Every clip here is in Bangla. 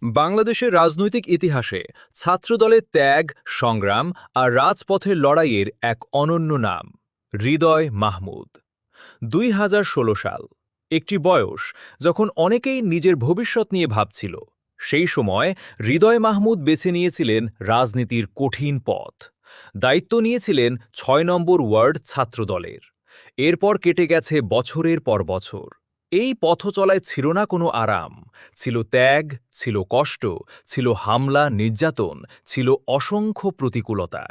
বাংলাদেশের রাজনৈতিক ইতিহাসে ছাত্রদলের ত্যাগ, সংগ্রাম আর রাজপথের লড়াইয়ের এক অনন্য নাম হৃদয় মাহমুদ। ২০১৬ সাল, একটি বয়স যখন অনেকেই নিজের ভবিষ্যৎ নিয়ে ভাবছিল। সেই সময় হৃদয় মাহমুদ বেছে নিয়েছিলেন রাজনীতির কঠিন পথ। দায়িত্ব নিয়েছিলেন ৬ নম্বর ওয়ার্ড ছাত্রদলের। এরপর কেটে গেছে বছরের পর বছর। এই পথচলায় ছিল না কোনো আরাম, ছিল ত্যাগ, ছিল কষ্ট, ছিল হামলা, নির্যাতন, ছিল অসংখ্য প্রতিকূলতা।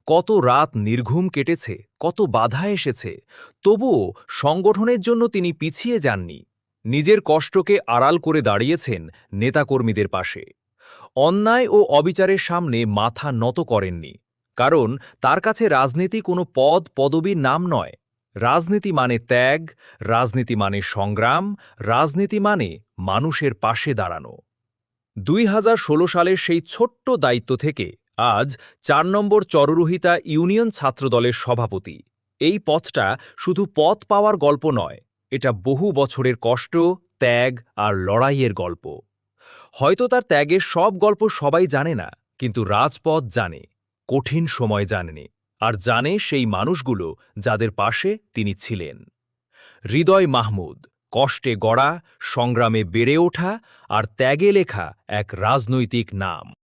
কত রাত নির্ঘুম কেটেছে, কত বাধা এসেছে, তবুও সংগঠনের জন্য তিনি পিছিয়ে যাননি। নিজের কষ্টকে আড়াল করে দাঁড়িয়েছেন নেতাকর্মীদের পাশে। অন্যায় ও অবিচারের সামনে মাথা নত করেননি। কারণ তার কাছে রাজনীতি কোনো পদ পদবীর নাম নয়। রাজনীতি মানে ত্যাগ, রাজনীতি মানে সংগ্রাম, রাজনীতি মানে মানুষের পাশে দাঁড়ানো। ২০১৬ সালের সেই ছোট্ট দায়িত্ব থেকে আজ ৪ নম্বর চররুহিতা ইউনিয়ন ছাত্রদলের সভাপতি। এই পথটা শুধু পদ পাওয়ার গল্প নয়, এটা বহু বছরের কষ্ট, ত্যাগ আর লড়াইয়ের গল্প। হয়তো তার ত্যাগের সব গল্প সবাই জানে না, কিন্তু রাজপথ জানে, কঠিন সময় জানেনি, আর জানে সেই মানুষগুলো যাদের পাশে তিনি ছিলেন। হৃদয় মাহমুদ, কষ্টে গড়া, সংগ্রামে বেড়ে ওঠা আর ত্যাগে লেখা এক রাজনৈতিক নাম।